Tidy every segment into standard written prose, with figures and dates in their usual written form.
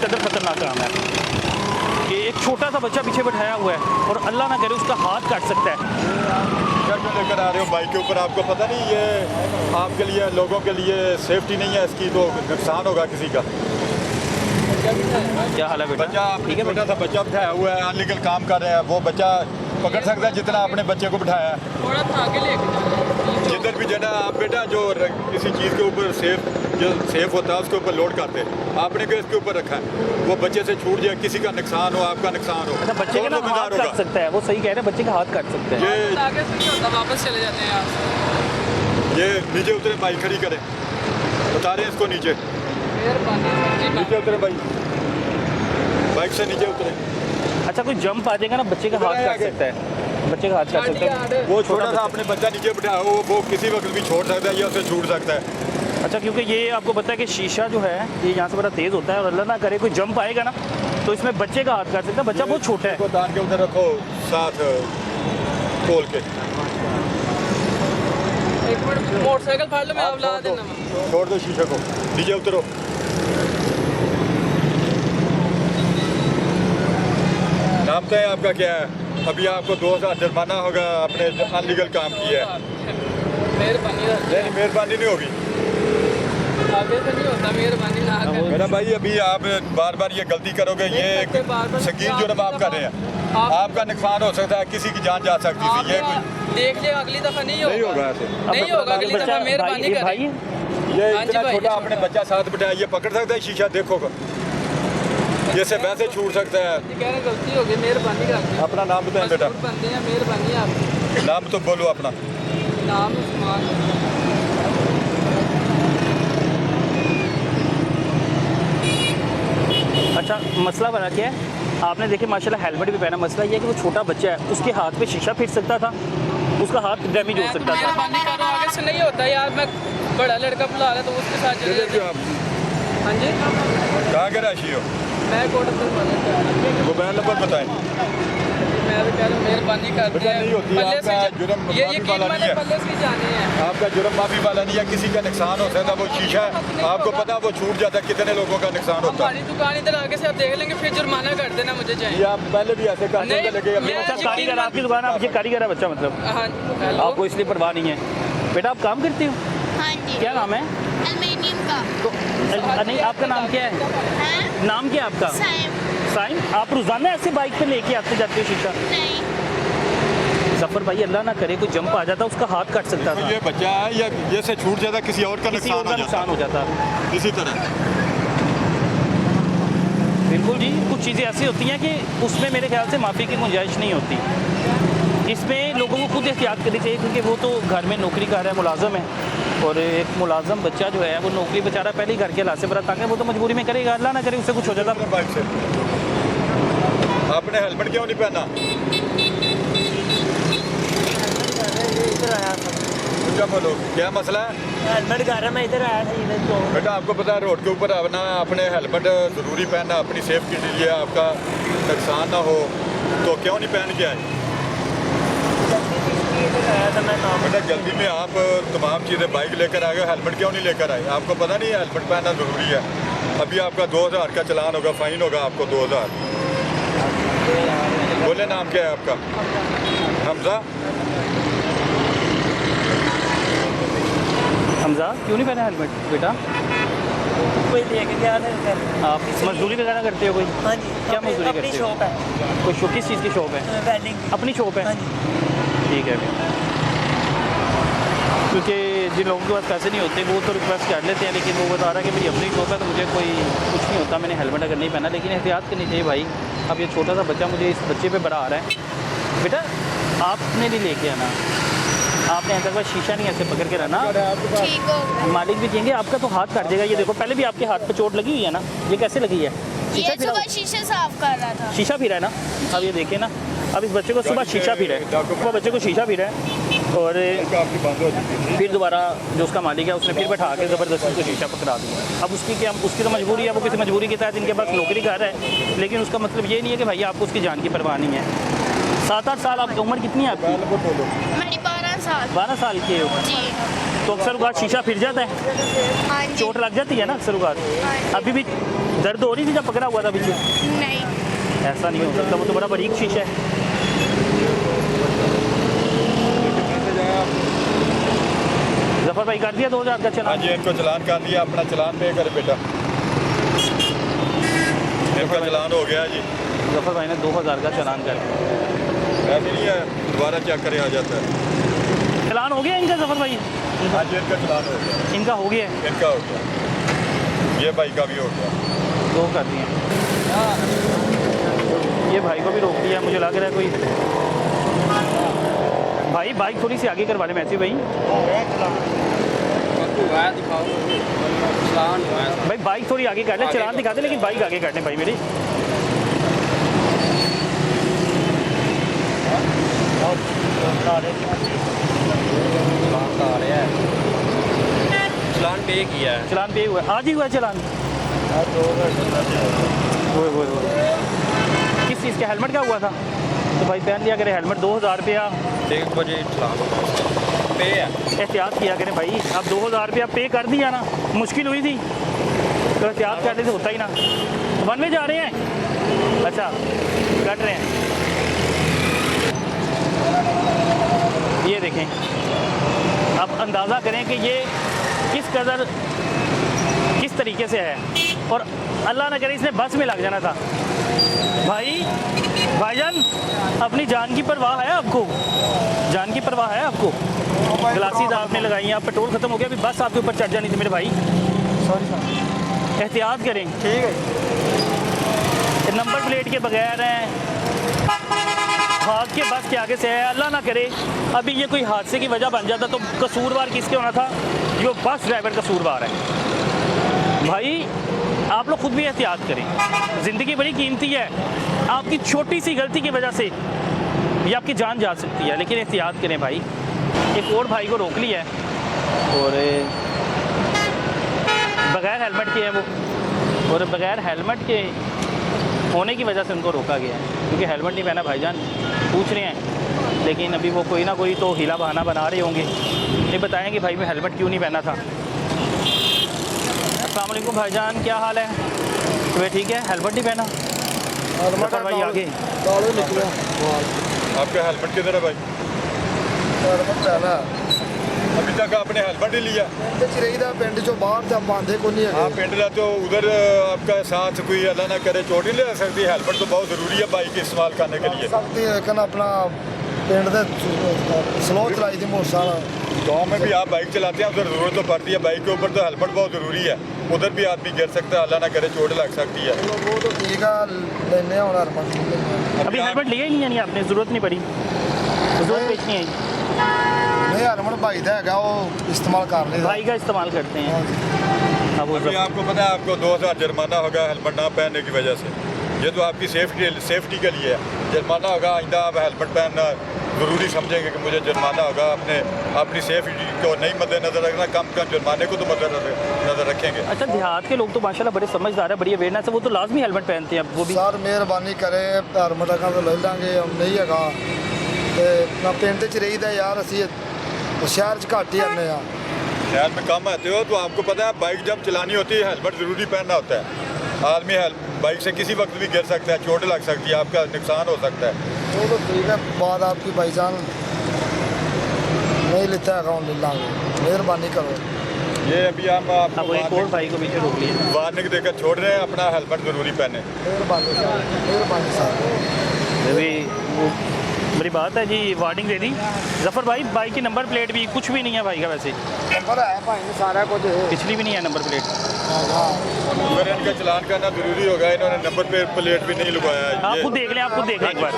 कदर ख़तरनाक काम है कि एक छोटा सा बच्चा पीछे बैठाया हुआ है और अल्लाह ना करे उसका हाथ काट सकता है। क्या क्यों लेकर आ रहे हो बाइक के ऊपर? आपको पता नहीं ये आपके लिए, लोगों के लिए सेफ्टी नहीं है इसकी, तो नुकसान होगा किसी का। क्या हाल है बेटा? बच्चा ठीक है छोटा सा बच्चा बिठाया हुआ है, अनलीगल काम कर रहे हैं, वो बच्चा पकड़ सकता है जितना अपने बच्चे को बिठाया है। थोड़ा था आगे लेके जिधर भी जाना आप बेटा, जो किसी चीज़ के ऊपर जो सेफ होता है उसके ऊपर लोड करते हैं, आपने क्यों इसके ऊपर रखा है? वो बच्चे से छूट जाए, किसी का नुकसान हो, आपका नुकसान हो, अच्छा बच्चे का ना हाथ काट सकता है, वो सही कह रहे हैं, बच्चे का हाथ काट सकते हैं। ये आगे से नहीं होता, वापस चले जाते हैं यहाँ से। ये नीचे उतरे, बाइक खड़ी करें, बता रहे हैं इसको नीचे मेहरबानी जी। नीचे उतरे, बाइक से नीचे उतरे। अच्छा कोई जंप आ जाएगा ना, बच्चे का हाथ काट सकता है, बच्चे का हाथ काट सकता है। वो छोटा सा अपने बच्चा नीचे बिठाया हो, वो किसी वक्त भी छोड़ सकता है या उसे छूट सकता है। अच्छा क्योंकि ये आपको पता है कि शीशा जो है ये यहाँ से बड़ा तेज़ होता है और अल्लाह ना करे कोई जंप आएगा ना तो इसमें बच्चे का हाथ काट सकता है, बच्चा बहुत छोटा है। इसको तान के उधर रखो, साथ खोल के एक मिनट, मोटरसाइकिल फाड़ लो, मैं आप ला देना। छोड़ दो शीशे को, नीचे उतरो। नाम तो है आपका क्या है? अभी आपको 2000 जुर्माना होगा, आपने अनलीगल काम किया है। मेहरबानी नहीं, मेहरबानी नहीं होगी आगे से नहीं होता, मेहरबानी ना कर। मेरा भाई। अभी आप बार बार ये गलती करोगे, ये एक संगीन जुर्म आप कर रहे हैं, आपका नुकसान हो सकता है, किसी की जान जा सकती थी। ये कोई देख लिया, अगली दफा नहीं नहीं होगा ऐसे। नहीं होगा अगली दफा, मेहरबानी कर। भाई ये हाँ जी इतना भाई, छोटा ये अपने बच्चा साथ बिठाया, ये पकड़ सकता है शीशा? देखो ये से वैसे छूट सकता है। कह रहे गलती हो गई, मेहरबानी कर। अपना नाम बताएं बेटा, बंदे हैं, मेहरबानी आपकी। नाम तो बोलो अपना। नाम उस्मान। अच्छा मसला बना क्या है, आपने देखे माशाल्लाह हेलमेट भी पहना, मसला ये है कि वो छोटा बच्चा है, उसके हाथ पे शीशा फिर सकता था, उसका हाथ डैमेज हो सकता था। मेहरबानी करो, आगे से नहीं होता यार। मैं बड़ा लड़का बुला रहा तो उसके साथ चले जाते। आप हाँ जी, कहाँ के राशि हो? मैं कोट मोबाइल नंबर बताएं। मैं भी कह रहा हूँ, मेहरबानी कर बेटा नहीं होती, आपका जुर्म ये माफी यकीन वाला वाले नहीं है। पल्ले से जाने हैं। आपका जुर्म माफी वाला नहीं है, किसी का नुकसान हो सकता है, वो शीशा है, आपको पता है वो छूट जाता है, कितने लोगों का नुकसान होता है। हमारी दुकान इधर आगे से आप देख लेंगे, फिर जुर्माना कर देना मुझे चाहिए। ये आप पहले भी ऐसे करते नहीं, लगे मैं- अच्छा कारीगर आपकी दुकान, आप ये कारीगर है बच्चा मतलब, हाँ हेलो। आपको इसलिए परवाह नहीं है। बेटा आप काम करती हो? हाँ जी। क्या नाम है? एल्युमिनियम का तो नहीं, आपका नाम क्या है? है नाम क्या है आपका? साइम साइम। आप रोजाना ऐसे बाइक पे लेके आते जाते हो शीशा? नहीं। जफर भाई अल्लाह ना करे कोई जंप आ जाता, उसका हाथ काट सकता था, ये बच्चा है, या ये से छूट जाता, किसी और का किसी और का नुकसान नुकसान हो जाता। इसी तरह। बिल्कुल जी, कुछ चीज़ें ऐसी होती हैं कि उसमें मेरे ख्याल से माफ़ी की गुंजाइश नहीं होती। इसमें लोगों को खुद एहतियात करनी चाहिए, क्योंकि वो तो घर में नौकरी कर रहा है, मुलाजम है, और एक मुलाजम बच्चा जो है वो नौकरी बेचारा पहले ही घर के हालात से बड़ा तंग है, वो तो मजबूरी में करेगा, अल्लाह ना करे उससे कुछ हो जाता। अपने बाइक से आपने हेलमेट क्यों नहीं पहना? क्या बोलो, क्या मसला है? हेलमेट कर रहा मैं इधर आया था इधर तो बेटा आपको पता है रोड के ऊपर आना, अपने हेलमेट ज़रूरी पहनना, अपनी सेफ्टी के लिए, आपका नुकसान ना हो, तो क्यों नहीं पहन के आए? इधर आया था मैं काम। बेटा जल्दी में आप तमाम चीज़ें बाइक लेकर आ गए, हेलमेट क्यों नहीं लेकर आए? आपको पता नहीं है हेलमेट पहनना ज़रूरी है? अभी आपका 2000 का चालान होगा, फ़ाइन होगा आपको 2000। बोले नाम क्या है आपका? हमजा। हमजा क्यों नहीं पहना हेलमेट बेटा? कोई लेके गया था आप मजदूरी वगैरह करते हो कोई? हाँ जी। क्या मजदूरी अपनी करते हो? शॉप है, कोई शो किस चीज़ की शॉप है? वेल्डिंग। अपनी शॉप है? हाँ जी। ठीक है। क्योंकि जिन लोगों के पास पैसे नहीं होते वो तो रिक्वेस्ट कर लेते हैं, लेकिन वो बता रहा है कि मेरी अपनी शॉप है तो मुझे कोई कुछ नहीं होता, मैंने हेलमेट अगर नहीं पहना। लेकिन एहतियात करनी चाहिए भाई। अब ये छोटा सा बच्चा मुझे इस बच्चे पे बड़ा आ रहा है, बेटा आपने नहीं लेके आना, आपने ऐसा कोई शीशा नहीं ऐसे पकड़ के रहना। ठीक हो गया। मालिक भी कहेंगे आपका तो हाथ काट देगा। ये देखो पहले भी आपके हाथ पे चोट लगी हुई है ना, ये कैसे लगी है? शीशा ये फिरा सुबह शीशे साफ कर रहा था। शीशा फिरा है ना, अब ये देखे ना, अब इस बच्चे को सुबह शीशा फिरा है, सुबह बच्चे को शीशा फिरा है, और आपकी बंद हो चुकी फिर दोबारा जो उसका मालिक है उसने फिर बैठा के ज़बरदस्ती उसको शीशा पकड़ा दिया। अब उसकी क्या, उसकी तो मजबूरी है, वो किसी मजबूरी के तहत इनके पास नौकरी कर रहा है, लेकिन उसका मतलब ये नहीं है कि भाई आपको उसकी जान की परवाह नहीं है। 7-8 साल आपकी उम्र कितनी है आपकी? मेरी 12 साल। 12 साल की हो जी। तो अक्सर उगात शीशा फिर जाता है, हाँ जी। चोट लग जाती है ना अक्सर उगात। हाँ जी। अभी भी दर्द हो रही थी जब पकड़ा हुआ था पीछे? नहीं। ऐसा नहीं हो सकता, वो तो बड़ा बारीक शीशा है। जफर भाई कर दिया 2000 का हाँ चलान? जी, इनको चलान कर दिया, अपना चलान पे करे बेटा। इनका चलान हो गया जी। जफर भाई ने 2000 का चलान कर दिया। ऐसे नहीं है, दोबारा चेक करे आ जाता है। चलान हो गया इनका जफर भाई? हाँ जी, इनका चलान हो गया। इनका हो गया है? इनका हो गया, ये भाई का भी हो गया। 2 कर दिए। ये भाई को भी रोक दिया, मुझे लग रहा है कोई भाई बाइक थोड़ी सी आगे करवा ले मैथ्यू भाई। भाई बाइक थोड़ी आगे कर ले, चलान दिखा दे लेकिन बाइक आगे कर ले भाई मेरी। चलान पे किया है। चलान पे हुआ, आज ही हुआ चलान? वो किस चीज़ का? हेलमेट का हुआ था तो भाई पहन लिया करे हेलमेट। 2000 रुपया 1 बजे चलान पे है। एहतियात किया करें भाई। अब 2000 रुपया पे कर दिया ना, मुश्किल हुई थी तो एहतियात करने से होता ही ना। वन में जा रहे हैं? अच्छा, कट रहे हैं। ये देखें, अब अंदाज़ा करें कि ये किस तरीके से है। और अल्लाह ना करे इसने बस में लग जाना था। भाईजान अपनी जान की परवाह है आपको? जान की परवाह है आपको? ग्लासेस आपने लगाई हैं, आप पेट्रोल ख़त्म हो गया, अभी बस आपके ऊपर चढ़ जानी थी मेरे भाई। सॉरी सर, एहतियात करें। ठीक है, नंबर प्लेट के बगैर हैं, हाथ के बस के आगे से है। अल्लाह ना करे अभी ये कोई हादसे की वजह बन जाता तो कसूरवार किसके होना था? जो बस ड्राइवर कसूरवार है। भाई आप लोग खुद भी एहतियात करें, ज़िंदगी बड़ी कीमती है। आपकी छोटी सी गलती की वजह से ये आपकी जान जा सकती है, लेकिन एहतियात करें भाई। एक और भाई को रोक लिया है और बग़ैर हेलमेट के है वो, और बग़ैर हेलमेट के होने की वजह से उनको रोका गया है क्योंकि हेलमेट नहीं पहना। भाईजान पूछ रहे हैं, लेकिन अभी वो कोई ना कोई तो हीला बहाना बना रहे होंगे, ये बताएंगे भाई मैं हेलमेट क्यों नहीं पहना था। अस्सलाम वालेकुम भाईजान, क्या हाल है? तुम्हें ठीक है? हेलमेट नहीं पहना? हेलमेट भाई आगे आपका हेलमेट किधर है भाई? हेलमेट पहना अभी तक आपने हेलमेट ही लिया? पिंड चो बाहर से बांधे को नहीं आप पिंड रहते हो, उधर आपका साथ कोई अल्लाह ना करे चोट नहीं ले सकती। हेलमेट तो बहुत ज़रूरी है बाइक इस्तेमाल करने के लिए। सकती है लेकिन अपना पिंड दे स्लो चलाई थी मोटरसाइकिल। गाँव में भी आप बाइक चलाते हैं, उधर ज़रूरत तो पड़ती है बाइक के ऊपर, तो हेलमेट बहुत ज़रूरी है। उधर भी आदमी गिर सकता है, अल्लाह ना करे चोट लग सकती है। वो तो ठीक है, लेने और हेलमेट अभी हेलमेट लिया ही नहीं है? नहीं आपने ज़रूरत नहीं पड़ी? ज़रूरत पेश नहीं आई? नहीं, हेलमेट भाई का है वो इस्तेमाल कर ले भाई का इस्तेमाल करते हैं। अब वो अभी आपको पता है आपको 2000 जुर्माना होगा हेलमेट ना पहनने की वजह से। ये तो आपकी सेफ्टी के लिए है। जुर्माना होगा, आइंदा आप हेलमेट पहनना ज़रूरी समझेंगे कि मुझे जुर्माना होगा। अपनी सेफ्टी को नहीं मद्देनजर रखना, कम जुर्माने को तो मद्देनजर रखेंगे। अच्छा, देहात के लोग तो माशाल्लाह बड़े समझदार है, बड़ी अवेयरनेस है, वो तो लाजमी हेलमेट पहनते हैं। अब वो भी सर मेहरबानी करे, हेलमेट का तो ले लेंगे, हम नहीं है ना पिंड च रहीदा यार, असी शहर च घट ही आने। शहर में कम आते हो तो आपको पता है बाइक जब चलानी होती है हेलमेट ज़रूरी पहनना होता है। आदमी बाइक से किसी वक्त भी गिर सकता है, चोट लग सकती है, आपका नुकसान हो सकता है। वो तो ठीक है, बात आपकी भाईजान नहीं लेता है अकाउंट ले लेंगे, मेहरबानी करो। ये अभी हम अब आपको एक और भाई को पीछे रोक लिया। वार्निंग देकर छोड़ रहे हैं, अपना हेलमेट ज़रूरी पहने। मेहरबानी सर, मेहरबानी सर। अभी वो बड़ी बात है जी, वार्निंग दे दी। जफ़र भाई बाइक की नंबर प्लेट भी कुछ भी नहीं है भाई का, वैसे नंबर है भाई ने सारा कुछ है। पिछली भी नहीं है नंबर प्लेट। अगर इनका चलान करना ज़रूरी होगा, इन्होंने नंबर प्लेट भी नहीं लगवाया है। आप खुद देख लें, आप खुद देख लें एक बार,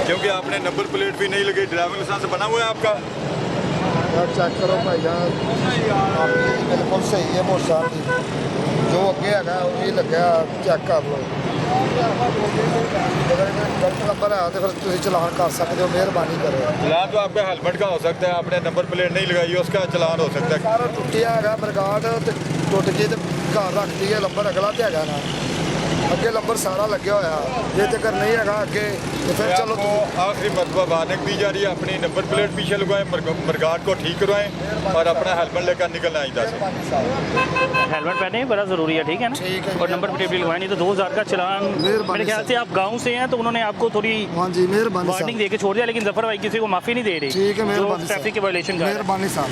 क्योंकि आपने नंबर प्लेट भी नहीं लगी। ड्राइविंग लाइसेंस बना हुआ है आपका? चेक करो भाईजान, बिल्कुल सही है मोटरसाइकिल जो अगे है वही लगे, चेक कर लो। अगर गलत नंबर है तो फिर तुम चलान कर सकते हो, मेहरबानी करो। चलान तो आपका हेलमेट का हो सकता है, आपने नंबर प्लेट नहीं लगाई उसका चलान हो सकता है। सारा टुटिया है, बरगाट टुट गई तो घर रखती है, नंबर अगला तो है ना। ਅੱਗੇ ਨੰਬਰ ਸਾਰਾ ਲੱਗਿਆ ਹੋਇਆ ਜੇ ਚੱਕਰ ਨਹੀਂ ਹੈਗਾ ਅੱਗੇ ਤੇ ਫਿਰ ਚਲੋ आपको आखिरी मरतबा वार्निंग दी जा रही है, अपनी नंबर प्लेट पीछे लगवाएं, मरगाट को ठीक करवाएं और अपना हेलमेट लेकर निकलना आइंदा से। हेलमेट पहने बड़ा ज़रूरी है, ठीक है ना? ठीक है। और नंबर प्लेट भी लगवाएं, नहीं तो 2000 का चलान। मेहरबानी मेरे ख्याल साहब। से आप गांव से हैं तो उन्होंने आपको थोड़ी हाँ जी मेहरबानी वार्निंग साहब दे के छोड़ दिया, लेकिन जफर भाई किसी को माफ़ी नहीं दे रही ठीक है जो मेहरबानी ट्रैफिक के वायलेशन कर रहे हैं। मेहरबानी साहब